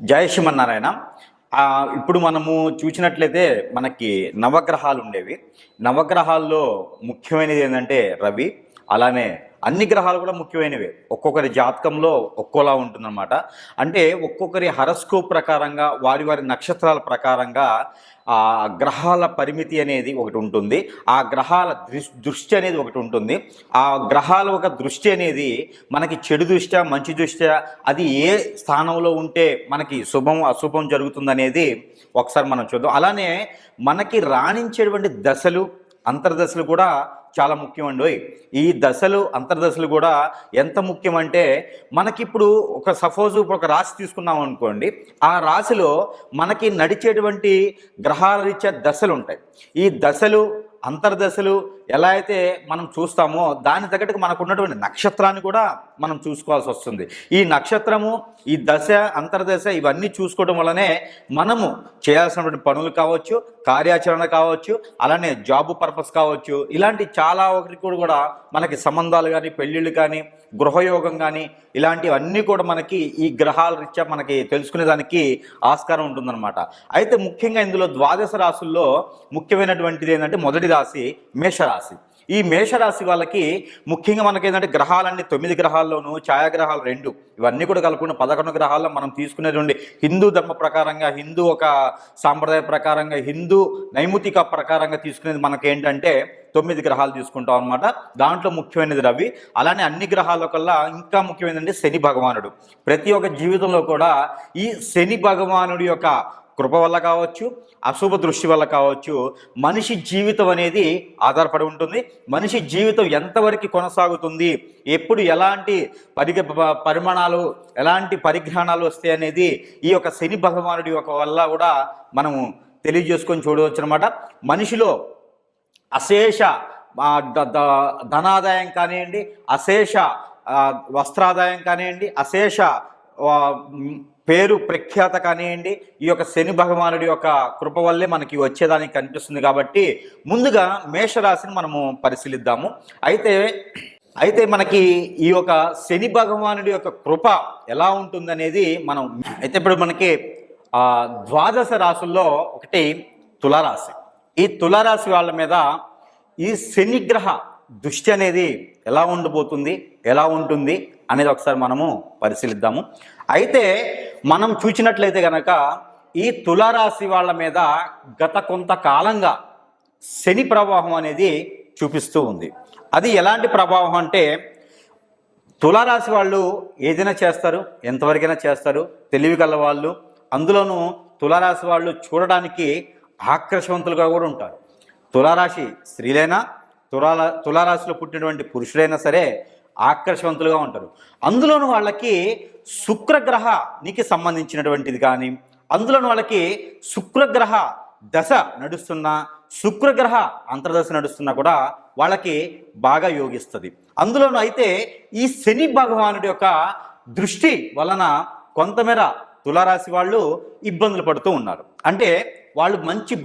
జయ శ్రీమన్నారాయణ. ఇప్పుడు మనము చూసినట్లయితే మనకి నవగ్రహాలు ఉండేవి. నవగ్రహాల్లో ముఖ్యమైనది ఏంటంటే రవి. అలానే అన్ని గ్రహాలు కూడా ముఖ్యమైనవే. ఒక్కొక్కరి జాతకంలో ఒక్కోలా ఉంటుందన్నమాట. అంటే ఒక్కొక్కరి హరస్కోప్ ప్రకారంగా వారి వారి నక్షత్రాల ప్రకారంగా ఆ గ్రహాల పరిమితి అనేది ఒకటి ఉంటుంది. ఆ గ్రహాల దృష్టి అనేది ఒకటి ఉంటుంది. ఆ గ్రహాల ఒక దృష్టి అనేది మనకి చెడు దృష్ట్యా మంచి దృష్ట్యా అది ఏ స్థానంలో ఉంటే మనకి శుభం అశుభం జరుగుతుందనేది ఒకసారి మనం చూద్దాం. అలానే మనకి రాణించేటువంటి దశలు అంతర్దశలు కూడా చాలా ముఖ్యమండి. ఈ దశలు అంతర్దశలు కూడా ఎంత ముఖ్యమంటే మనకిప్పుడు సపోజ్ ఒక రాశి తీసుకున్నాం అనుకోండి, ఆ రాశిలో మనకి నడిచేటువంటి గ్రహాల రీత్యా దశలు ఉంటాయి. ఈ దశలు అంతర్దశలు ఎలా అయితే మనం చూస్తామో దాని తగ్గట్టుగా మనకు ఉన్నటువంటి నక్షత్రాన్ని కూడా మనం చూసుకోవాల్సి వస్తుంది. ఈ నక్షత్రము, ఈ దశ, అంతర్దశ ఇవన్నీ చూసుకోవడం వల్లనే మనము చేయాల్సినటువంటి పనులు కావచ్చు, కార్యాచరణ కావచ్చు, అలానే జాబ్ పర్పస్ కావచ్చు, ఇలాంటి చాలా ఒకటి కూడా మనకి సంబంధాలు కానీ, పెళ్ళిళ్ళు కానీ, గృహయోగం కానీ ఇలాంటివన్నీ కూడా మనకి ఈ గ్రహాల రీత్యా మనకి తెలుసుకునేదానికి ఆస్కారం ఉంటుందన్నమాట. అయితే ముఖ్యంగా ఇందులో ద్వాదశ రాశుల్లో ముఖ్యమైనటువంటిది ఏంటంటే మొదటి రాశి మేషరాశి. ఈ మేషరాశి వాళ్ళకి ముఖ్యంగా మనకి ఏంటంటే గ్రహాలన్నీ 9 గ్రహాల్లోనూ ఛాయాగ్రహాలు 2 ఇవన్నీ కూడా కలుపుకున్న 11 గ్రహాల్లో మనం తీసుకునేటువంటి హిందూ ధర్మ ప్రకారంగా, హిందూ ఒక సాంప్రదాయ ప్రకారంగా, హిందూ నైమితిక ప్రకారంగా తీసుకునేది మనకేంటంటే 9 గ్రహాలు తీసుకుంటాం అనమాట. దాంట్లో ముఖ్యమైనది రవి. అలానే అన్ని గ్రహాల కల్లా ఇంకా ముఖ్యమైనది శని భగవానుడు. ప్రతి ఒక్క జీవితంలో కూడా ఈ శని భగవానుడి యొక్క కృప వల్ల కావచ్చు, అశుభ దృష్టి వల్ల కావచ్చు, మనిషి జీవితం అనేది ఆధారపడి ఉంటుంది. మనిషి జీవితం ఎంతవరకు కొనసాగుతుంది, ఎప్పుడు ఎలాంటి పరిమాణాలు, ఎలాంటి పరిజ్ఞానాలు వస్తాయి అనేది ఈ యొక్క శని భగవానుడి యొక్క వల్ల కూడా మనము తెలియజేసుకొని చూడవచ్చు అనమాట. మనిషిలో అశేష ధనాదాయం కానివ్వండి, అశేష వస్త్రాదాయం కానివ్వండి, అశేష పేరు ప్రఖ్యాత కానివ్వండి, ఈ యొక్క శని భగవానుడి యొక్క కృప వల్లే మనకి వచ్చేదానికి కనిపిస్తుంది. కాబట్టి ముందుగా మేషరాశిని మనము పరిశీలిద్దాము. అయితే మనకి ఈ యొక్క శని భగవానుడి యొక్క కృప ఎలా ఉంటుందనేది మనం అయితే ఇప్పుడు మనకి ద్వాదశ రాశుల్లో ఒకటి తులారాశి. ఈ తులారాశి వాళ్ళ మీద ఈ శనిగ్రహ దృష్టి అనేది ఎలా ఉండబోతుంది, ఎలా ఉంటుంది అనేది ఒకసారి మనము పరిశీలిద్దాము. అయితే మనం చూసినట్లయితే కనుక ఈ తులారాశి వాళ్ళ మీద గత కొంతకాలంగా శని ప్రభావం అనేది చూపిస్తూ ఉంది. అది ఎలాంటి ప్రభావం అంటే తులారాశి వాళ్ళు ఏదైనా చేస్తారు, ఎంతవరకైనా చేస్తారు, తెలివి గల వాళ్ళు. అందులోనూ తులారాశి వాళ్ళు చూడడానికి ఆకర్షవంతులుగా కూడా ఉంటారు. తులారాశి స్త్రీలైనా, తులారాశిలో పుట్టినటువంటి పురుషులైనా సరే ఆకర్షవంతులుగా ఉంటారు. అందులోనూ వాళ్ళకి శుక్రగ్రహానికి సంబంధించినటువంటిది కానీ, అందులోనూ వాళ్ళకి శుక్రగ్రహ దశ నడుస్తున్నా, శుక్రగ్రహ అంతర్దశ నడుస్తున్నా కూడా వాళ్ళకి బాగా యోగిస్తుంది. అందులోనూ అయితే ఈ శని భగవానుడి యొక్క దృష్టి వలన కొంతమేర తులారాశి వాళ్ళు ఇబ్బందులు పడుతూ ఉన్నారు. అంటే వాళ్ళు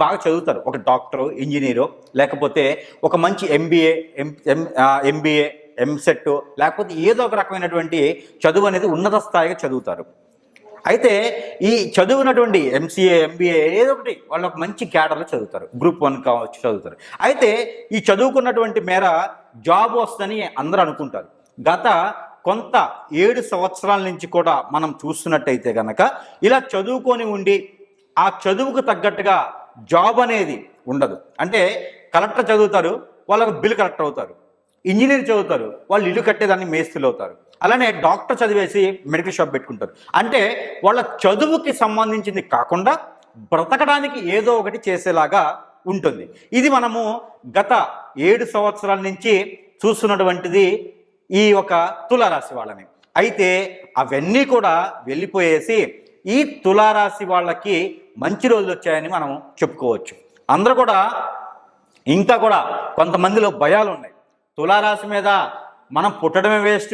బాగా చదువుతారు, ఒక డాక్టరు, ఇంజనీరు, లేకపోతే ఒక మంచి ఎంబీఏ ఎంసెట్, లేకపోతే ఏదో ఒక రకమైనటువంటి చదువు అనేది ఉన్నత స్థాయిగా చదువుతారు. అయితే ఈ చదువునటువంటి ఎంసీఏ, ఎంబీఏ ఏదో ఒకటి వాళ్ళు ఒక మంచి క్యాడర్లో చదువుతారు, గ్రూప్ 1 కావచ్చు చదువుతారు. అయితే ఈ చదువుకున్నటువంటి మేర జాబ్ వస్తుందని అందరూ అనుకుంటారు. గత కొంత 7 సంవత్సరాల నుంచి కూడా మనం చూస్తున్నట్టయితే కనుక ఇలా చదువుకొని ఉండి ఆ చదువుకు తగ్గట్టుగా జాబ్ అనేది ఉండదు. అంటే కలెక్టర్ చదువుతారు, వాళ్ళకు బిల్ కలెక్టర్ అవుతారు. ఇంజనీర్ చదువుతారు, వాళ్ళు ఇల్లు కట్టేదాన్ని మేస్త్రీలు అవుతారు. అలానే డాక్టర్ చదివేసి మెడికల్ షాప్ పెట్టుకుంటారు. అంటే వాళ్ళ చదువుకి సంబంధించింది కాకుండా బ్రతకడానికి ఏదో ఒకటి చేసేలాగా ఉంటుంది. ఇది మనము గత 7 సంవత్సరాల నుంచి చూస్తున్నటువంటిది ఈ యొక్క తులారాశి వాళ్ళని. అయితే అవన్నీ కూడా వెళ్ళిపోయేసి ఈ తులారాశి వాళ్ళకి మంచి రోజులు వచ్చాయని మనం చెప్పుకోవచ్చు. అందరూ కూడా ఇంకా కూడా కొంతమందిలో భయాలు ఉన్నాయి. తులారాశి మీద మనం పుట్టడమే వేస్ట్,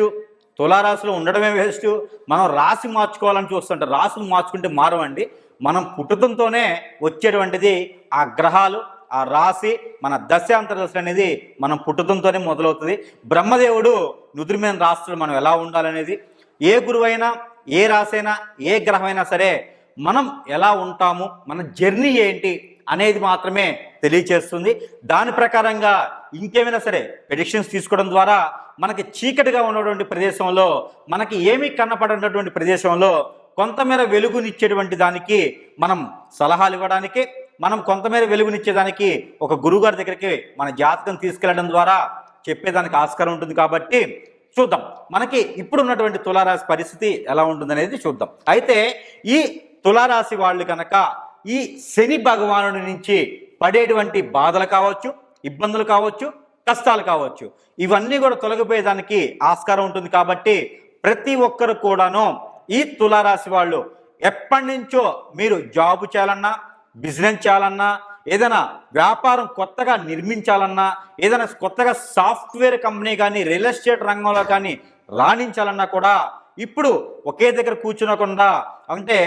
తులారాశిలో ఉండడమే వేస్ట్, మనం రాశి మార్చుకోవాలని చూస్తుంటారు. రాశులు మార్చుకుంటే మారవండి. మనం పుట్టుతంతోనే వచ్చేటువంటిది ఆ గ్రహాలు, ఆ రాశి, మన దశాంతరదశలు అనేది మనం పుట్టుతంతోనే మొదలవుతుంది. బ్రహ్మదేవుడు నుదురు మీద రాస్తాడు మనం ఎలా ఉండాలనేది. ఏ గురువైనా ఏ రాసైనా ఏ గ్రహమైనా సరే మనం ఎలా ఉంటాము, మన జర్నీ ఏంటి అనేది మాత్రమే తెలియచేస్తుంది. దాని ప్రకారంగా ఇంకేమైనా సరే ప్రెడిక్షన్స్ తీసుకోవడం ద్వారా మనకి చీకటిగా ఉన్నటువంటి ప్రదేశంలో, మనకి ఏమీ కనపడినటువంటి ప్రదేశంలో కొంతమేర వెలుగునిచ్చేటువంటి దానికి మనం సలహాలు ఇవ్వడానికి, మనం కొంతమేర వెలుగునిచ్చేదానికి ఒక గురువుగారి దగ్గరికి మన జాతకం తీసుకెళ్లడం ద్వారా చెప్పేదానికి ఆస్కారం ఉంటుంది. కాబట్టి చూద్దాం మనకి ఇప్పుడు ఉన్నటువంటి తులారాశి పరిస్థితి ఎలా ఉంటుందనేది చూద్దాం. అయితే ఈ తులారాశి వాళ్ళు కనుక ఈ శని భగవానుడి నుంచి పడేటువంటి బాధలు కావచ్చు, ఇబ్బందులు కావచ్చు, కష్టాలు కావచ్చు, ఇవన్నీ కూడా తొలగిపోయేదానికి ఆస్కారం ఉంటుంది. కాబట్టి ప్రతి ఒక్కరు కూడాను ఈ తులారాశి వాళ్ళు ఎప్పటి నుంచో మీరు జాబ్ చేయాలన్నా, బిజినెస్ చేయాలన్నా, ఏదైనా వ్యాపారం కొత్తగా నిర్మించాలన్నా, ఏదైనా కొత్తగా సాఫ్ట్వేర్ కంపెనీ కానీ రియల్ ఎస్టేట్ రంగంలో కానీ రాణించాలన్నా కూడా ఇప్పుడు ఒకే దగ్గర కూర్చునకుండా, అంటే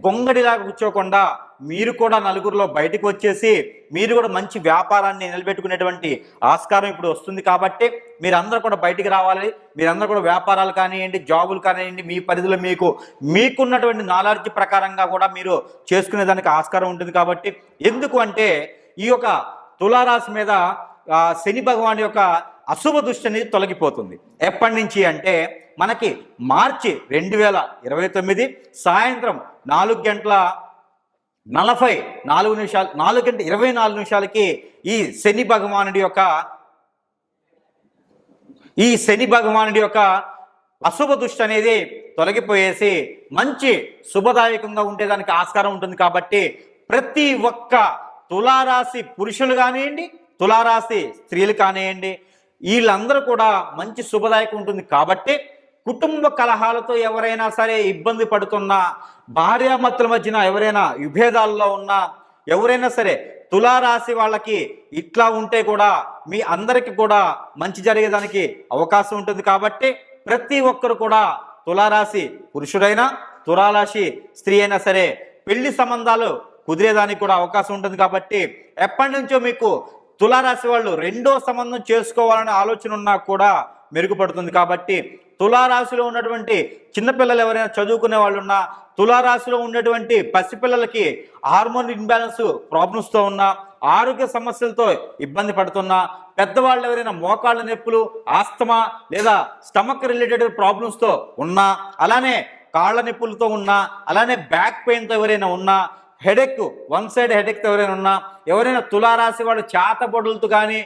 గొంగడిలాగా కూర్చోకుండా మీరు కూడా నలుగురిలో బయటకు వచ్చేసి మీరు కూడా మంచి వ్యాపారాన్ని నిలబెట్టుకునేటువంటి ఆస్కారం ఇప్పుడు వస్తుంది. కాబట్టి మీరందరూ కూడా బయటికి రావాలి. మీరందరూ కూడా వ్యాపారాలు కానివ్వండి, జాబులు కానివ్వండి, మీ పరిధిలో మీకున్నటువంటి నాలెడ్జ్ ప్రకారంగా కూడా మీరు చేసుకునేదానికి ఆస్కారం ఉంటుంది. కాబట్టి ఎందుకు అంటే ఈ యొక్క తులారాశి మీద శని భగవాన్ యొక్క అశుభ దృష్టి అనేది తొలగిపోతుంది. ఎప్పటి నుంచి అంటే మనకి మార్చి 2029 సాయంత్రం 4:24 ఈ శని భగవానుడి యొక్క అశుభ దృష్టి అనేది తొలగిపోయేసి మంచి శుభదాయకంగా ఉండేదానికి ఆస్కారం ఉంటుంది. కాబట్టి ప్రతి ఒక్క తులారాశి పురుషులు కానివ్వండి, తులారాశి స్త్రీలు కానివ్వండి, వీళ్ళందరూ కూడా మంచి శుభదాయకం ఉంటుంది. కాబట్టి కుటుంబ కలహాలతో ఎవరైనా సరే ఇబ్బంది పడుతున్నా, భార్యాభర్తల మధ్యన ఎవరైనా విభేదాల్లో ఉన్నా, ఎవరైనా సరే తులారాశి వాళ్ళకి ఇట్లా ఉంటే కూడా మీ అందరికీ కూడా మంచి జరిగేదానికి అవకాశం ఉంటుంది. కాబట్టి ప్రతి ఒక్కరు కూడా తులారాశి పురుషుడైనా, తులారాశి స్త్రీ అయినా సరే పెళ్లి సంబంధాలు కుదిరేదానికి కూడా అవకాశం ఉంటుంది. కాబట్టి ఎప్పటి నుంచో మీకు తులారాశి వాళ్ళు రెండో సంబంధం చేసుకోవాలనే ఆలోచన ఉన్నా కూడా మెరుగుపడుతుంది. కాబట్టి తులారాశిలో ఉన్నటువంటి చిన్నపిల్లలు ఎవరైనా చదువుకునే వాళ్ళు ఉన్నా, తులారాశిలో ఉన్నటువంటి పసిపిల్లలకి హార్మోన్ ఇంబ్యాలెన్స్ ప్రాబ్లమ్స్తో ఉన్నా, ఆరోగ్య సమస్యలతో ఇబ్బంది పడుతున్నా, పెద్దవాళ్ళు ఎవరైనా మోకాళ్ళ నొప్పులు, ఆస్తమా లేదా స్టమక్ రిలేటెడ్ ప్రాబ్లమ్స్తో ఉన్నా, అలానే కాళ్ళ నొప్పులతో ఉన్నా, అలానే బ్యాక్ పెయిన్తో ఎవరైనా ఉన్నా, హెడెక్ వన్ సైడ్ హెడెక్తో ఎవరైనా ఉన్నా, ఎవరైనా తులారాశి వాళ్ళు చేతబడులతో కానీ,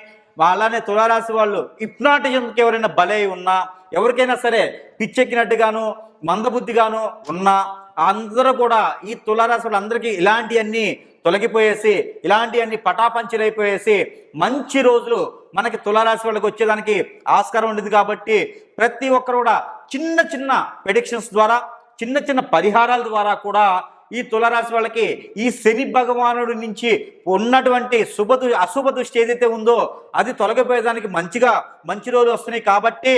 అలానే తులారాశి వాళ్ళు హిప్నాటిజంకి ఎవరైనా బలై ఉన్నా, ఎవరికైనా సరే పిచ్చెక్కినట్టుగాను మందబుద్ధిగాను ఉన్నా, అందరూ కూడా ఈ తులారాశి వాళ్ళందరికీ ఇలాంటివన్నీ తొలగిపోయేసి, ఇలాంటివన్నీ పటాపంచలైపోయేసి మంచి రోజులు మనకి తులారాశి వాళ్ళకి వచ్చేదానికి ఆస్కారం ఉండేది. కాబట్టి ప్రతి ఒక్కరు కూడా చిన్న చిన్న ప్రెడిక్షన్స్ ద్వారా, చిన్న చిన్న పరిహారాల ద్వారా కూడా ఈ తులారాశి వాళ్ళకి ఈ శని భగవానుడి నుంచి ఉన్నటువంటి అశుభ దృష్టి ఏదైతే ఉందో అది తొలగిపోయేదానికి మంచి రోజులు వస్తున్నాయి. కాబట్టి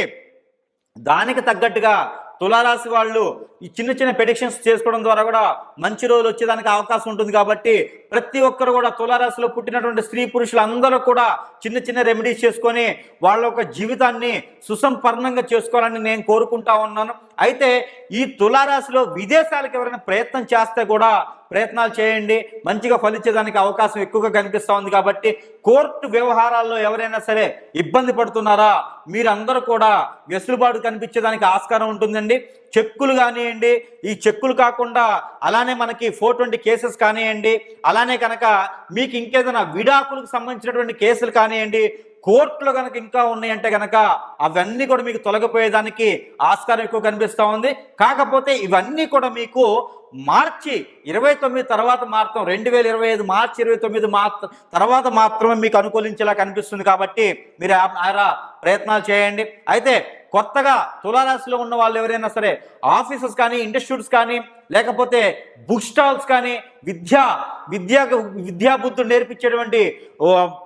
దానికి తగ్గట్టుగా తులారాశి వాళ్ళు ఈ చిన్న చిన్న ప్రెడిక్షన్స్ చేసుకోవడం ద్వారా కూడా మంచి రోజులు వచ్చేదానికి అవకాశం ఉంటుంది. కాబట్టి ప్రతి ఒక్కరు కూడా తులారాశిలో పుట్టినటువంటి స్త్రీ పురుషులు అందరూ కూడా చిన్న చిన్న రెమెడీస్ చేసుకొని వాళ్ళ యొక్క జీవితాన్ని సుసంపన్నంగా చేసుకోవాలని నేను కోరుకుంటా ఉన్నాను. అయితే ఈ తులారాశిలో విదేశాలకు ఎవరైనా ప్రయత్నం చేస్తే కూడా ప్రయత్నాలు చేయండి, మంచిగా ఫలించేదానికి అవకాశం ఎక్కువగా కనిపిస్తూ ఉంది. కాబట్టి కోర్టు వ్యవహారాల్లో ఎవరైనా సరే ఇబ్బంది పడుతున్నారా, మీరందరూ కూడా వెసులుబాటు కనిపించేదానికి ఆస్కారం ఉంటుందండి. చెక్కులు కానివ్వండి, ఈ చెక్కులు కాకుండా అలానే మనకి 420 కేసెస్ కానివ్వండి, అలానే కనుక మీకు ఇంకేదైనా విడాకులకు సంబంధించినటువంటి కేసులు కానివ్వండి, కోర్టులో కనుక ఇంకా ఉన్నాయంటే కనుక అవన్నీ కూడా మీకు తొలగిపోయేదానికి ఆస్కారం ఎక్కువ కనిపిస్తూ ఉంది. కాకపోతే ఇవన్నీ కూడా మీకు మార్చి 29 తర్వాత మాత్రం 2025 మార్చి 29 తర్వాత మాత్రమే మీకు అనుకూలించేలా కనిపిస్తుంది. కాబట్టి మీరు ప్రయత్నాలు చేయండి. అయితే కొత్తగా తులారాశిలో ఉన్న వాళ్ళు ఎవరైనా సరే ఆఫీసెస్ కానీ, ఇన్స్టిట్యూట్స్ కానీ, లేకపోతే బుక్ స్టాల్స్ కానీ, విద్యాబుద్ధులు నేర్పించేటువంటి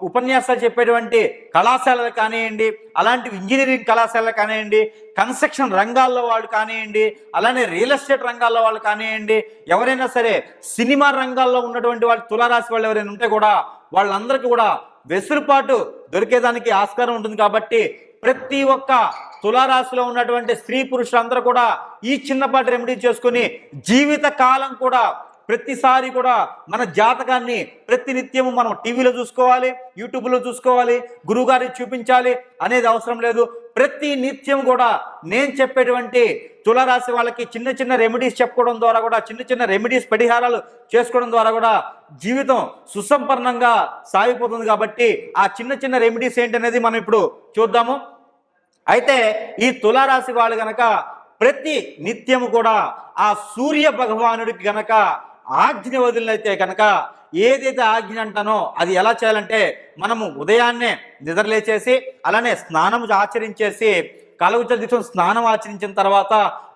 ఉపన్యాసాలు చెప్పేటువంటి కళాశాలలు కానివ్వండి, అలాంటి ఇంజనీరింగ్ కళాశాలలు కానివ్వండి, కన్స్ట్రక్షన్ రంగాల్లో వాళ్ళు కానివ్వండి, అలానే రియల్ ఎస్టేట్ రంగాల్లో వాళ్ళు కానివ్వండి, ఎవరైనా సరే సినిమా రంగాల్లో ఉన్నటువంటి వాళ్ళు తులారాశి వాళ్ళు ఎవరైనా ఉంటే కూడా వాళ్ళందరికీ కూడా వెసులుబాటు దొరికేదానికి ఆస్కారం ఉంటుంది. కాబట్టి ప్రతి ఒక్క తులారాశిలో ఉన్నటువంటి స్త్రీ పురుషులందరూ కూడా ఈ చిన్నపాటి రెమెడీ చేసుకుని జీవిత కాలం కూడా ప్రతిసారి కూడా మన జాతకాన్ని ప్రతినిత్యము మనం టీవీలో చూసుకోవాలి, యూట్యూబ్లో చూసుకోవాలి, గురువుగారికి చూపించాలి అనేది అవసరం లేదు. ప్రతి నిత్యం కూడా నేను చెప్పేటువంటి తులారాశి వాళ్ళకి చిన్న చిన్న రెమెడీస్ చెప్పుకోవడం ద్వారా కూడా, చిన్న చిన్న రెమెడీస్ పరిహారాలు చేసుకోవడం ద్వారా కూడా జీవితం సుసంపన్నంగా సాగిపోతుంది. కాబట్టి ఆ చిన్న చిన్న రెమెడీస్ ఏంటనేది మనం ఇప్పుడు చూద్దాము. అయితే ఈ తులారాశి వాళ్ళు గనక ప్రతి నిత్యము కూడా ఆ సూర్య భగవానుడికి గనక ఆజ్ఞ వదిలినైతే కనుక, ఏదైతే ఆజ్ఞ అంటానో అది ఎలా చేయాలంటే, మనము ఉదయాన్నే నిద్రలేచేసి అలానే స్నానం ఆచరించేసి కలగుచ దీక్షం స్నానం ఆచరించిన తర్వాత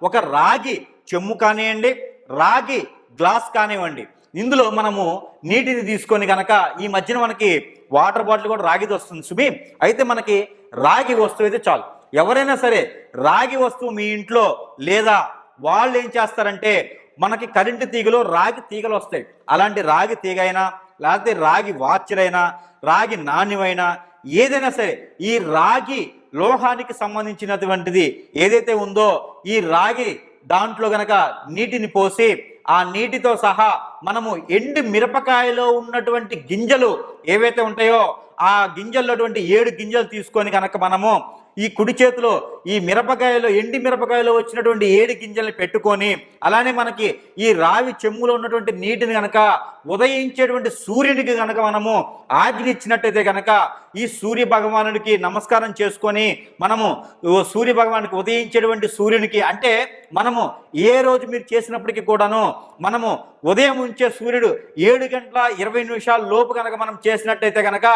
ఒక రాగి చెమ్ము కానివ్వండి, రాగి గ్లాస్ కానివ్వండి, ఇందులో మనము నీటిని తీసుకొని కనుక, ఈ మధ్యన మనకి వాటర్ బాటిల్ కూడా రాగిది వస్తుంది సుమి, అయితే మనకి రాగి వస్తువు అయితే చాలు. ఎవరైనా సరే రాగి వస్తువు మీ ఇంట్లో లేదా వాళ్ళు ఏం చేస్తారంటే, మనకి కరెంటు తీగలో రాగి తీగలు వస్తాయి. అలాంటి రాగి తీగ అయినా, లేకపోతే రాగి వాచరైనా, రాగి నాణ్యమైనా ఏదైనా సరే, ఈ రాగి లోహానికి సంబంధించినటువంటిది ఏదైతే ఉందో, ఈ రాగి దాంట్లో గనక నీటిని పోసి ఆ నీటితో సహా మనము ఎండు మిరపకాయలో ఉన్నటువంటి గింజలు ఏవైతే ఉంటాయో ఆ గింజల్లో 7 గింజలు తీసుకొని కనుక మనము ఈ కుడి చేతిలో ఈ మిరపకాయలో, ఎండి మిరపకాయలో వచ్చినటువంటి 7 గింజల్ని పెట్టుకొని, అలానే మనకి ఈ రావి చెమ్ములో ఉన్నటువంటి నీటిని కనుక ఉదయించేటువంటి సూర్యునికి కనుక మనము ఆజ్ఞ ఇచ్చినట్టయితే కనుక, ఈ సూర్య భగవానుడికి నమస్కారం చేసుకొని మనము సూర్య భగవానుడికి ఉదయించేటువంటి సూర్యునికి, అంటే మనము ఏ రోజు మీరు చేసినప్పటికీ కూడాను మనము ఉదయం ఉంచే సూర్యుడు 7:20 లోపు కనుక మనం చేసినట్టయితే కనుక,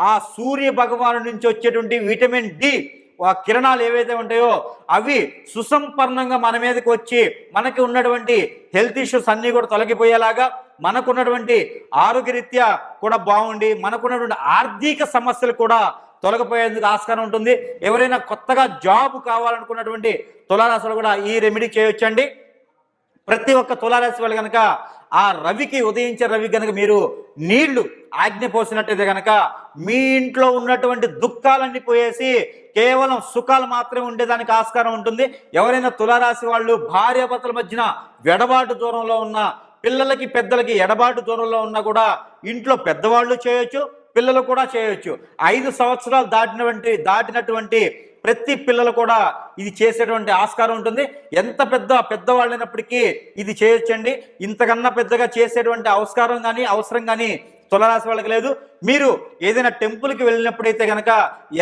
ఆ సూర్య భగవాను నుంచి వచ్చేటువంటి విటమిన్ డి ఆ కిరణాలు ఏవైతే ఉంటాయో అవి సుసంపన్నంగా మన మీదకి వచ్చి మనకి ఉన్నటువంటి హెల్త్ ఇష్యూస్ అన్నీ కూడా తొలగిపోయేలాగా, మనకున్నటువంటి ఆరోగ్యరీత్యా కూడా బాగుండి, మనకున్నటువంటి ఆర్థిక సమస్యలు కూడా తొలగిపోయేందుకు ఆస్కారం ఉంటుంది. ఎవరైనా కొత్తగా జాబ్ కావాలనుకున్నటువంటి తులారాశులు కూడా ఈ రెమెడీ చేయొచ్చండి. ప్రతి ఒక్క తులారాశి వాళ్ళు కనుక ఆ రవికి, ఉదయించే రవి కనుక మీరు నీళ్లు ఆజ్ఞ పోసినట్టయితే కనుక, మీ ఇంట్లో ఉన్నటువంటి దుఃఖాలన్నీ పోయేసి కేవలం సుఖాలు మాత్రమే ఉండేదానికి ఆస్కారం ఉంటుంది. ఎవరైనా తులారాశి వాళ్ళు భార్యాభర్తల మధ్యన వెడబాటు దూరంలో ఉన్న, పిల్లలకి పెద్దలకి ఎడబాటు దూరంలో ఉన్నా కూడా ఇంట్లో పెద్దవాళ్ళు చేయొచ్చు, పిల్లలు కూడా చేయొచ్చు. 5 సంవత్సరాలు దాటినటువంటి ప్రతి పిల్లలు కూడా ఇది చేసేటువంటి ఆస్కారం ఉంటుంది. ఎంత పెద్దవాళ్ళైనప్పటికీ ఇది చేయొచ్చండి. ఇంతకన్నా పెద్దగా చేసేటువంటి అవసరం కానీ తులారాశి వాళ్ళకి లేదు. మీరు ఏదైనా టెంపుల్కి వెళ్ళినప్పుడైతే కనుక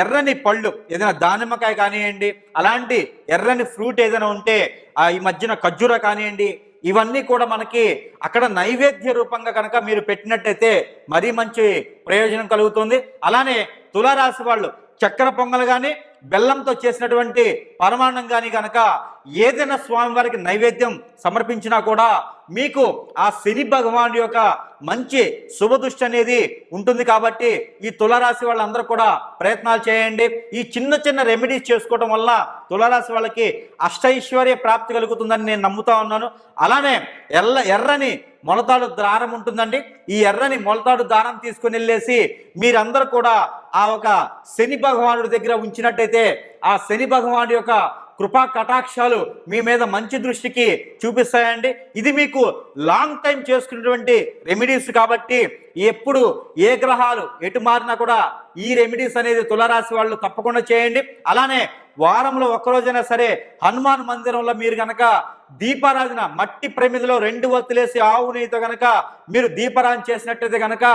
ఎర్రని పళ్ళు, ఏదైనా దానిమ్మకాయ కానివ్వండి, అలాంటి ఎర్రని ఫ్రూట్ ఏదైనా ఉంటే ఈ మధ్యన ఖర్జూర కానివ్వండి, ఇవన్నీ కూడా మనకి అక్కడ నైవేద్య రూపంగా కనుక మీరు పెట్టినట్టయితే మరీ మంచి ప్రయోజనం కలుగుతుంది. అలానే తులారాశి వాళ్ళు చక్కెర పొంగల్ కానీ, బెల్లంతో చేసినటువంటి పరమాన్నం కానీ కనుక ఏదైనా స్వామివారికి నైవేద్యం సమర్పించినా కూడా మీకు ఆ శని భగవాన్ యొక్క మంచి శుభదృష్టి అనేది ఉంటుంది. కాబట్టి ఈ తులారాశి వాళ్ళందరూ కూడా ప్రయత్నాలు చేయండి. ఈ చిన్న చిన్న రెమెడీస్ చేసుకోవడం వల్ల తులారాశి వాళ్ళకి అష్టైశ్వర్య ప్రాప్తి కలుగుతుందని నేను నమ్ముతా ఉన్నాను. అలానే ఎర్రని మొలతాడు దారం ఉంటుందండి. ఈ ఎర్రని మొలతాడు దారం తీసుకుని వెళ్ళేసి మీరందరూ కూడా ఆ ఒక శని భగవానుడి దగ్గర ఉంచినట్టయితే ఆ శని భగవానుడి యొక్క కృపా కటాక్షాలు మీ మీద మంచి దృష్టికి చూపిస్తాయండి. ఇది మీకు లాంగ్ టైం చేసుకున్నటువంటి రెమెడీస్ కాబట్టి ఎప్పుడు ఏ గ్రహాలు ఎటు మారినా కూడా ఈ రెమెడీస్ అనేది తులారాశి వాళ్ళు తప్పకుండా చేయండి. అలానే వారంలో ఒక్కరోజైనా సరే హనుమాన్ మందిరంలో మీరు కనుక దీపారాధన, మట్టి ప్రమిదిలో 2 ఒత్తులేసి ఆవు నెయ్యితో కనుక మీరు దీపారాధన చేసినట్టయితే కనుక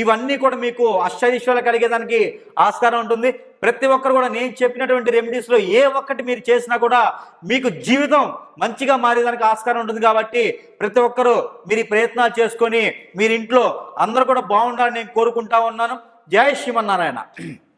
ఇవన్నీ కూడా మీకు అష్టైశ్వర్యాలు కలిగేదానికి ఆస్కారం ఉంటుంది. ప్రతి ఒక్కరు కూడా నేను చెప్పినటువంటి రెమెడీస్లో ఏ ఒక్కటి మీరు చేసినా కూడా మీకు జీవితం మంచిగా మారేదానికి ఆస్కారం ఉంటుంది. కాబట్టి ప్రతి ఒక్కరూ మీరు ఈ ప్రయత్నాలు చేసుకొని మీరింట్లో అందరూ కూడా బాగుండాలని నేను కోరుకుంటా ఉన్నాను. జై శ్రీమన్నారాయణ.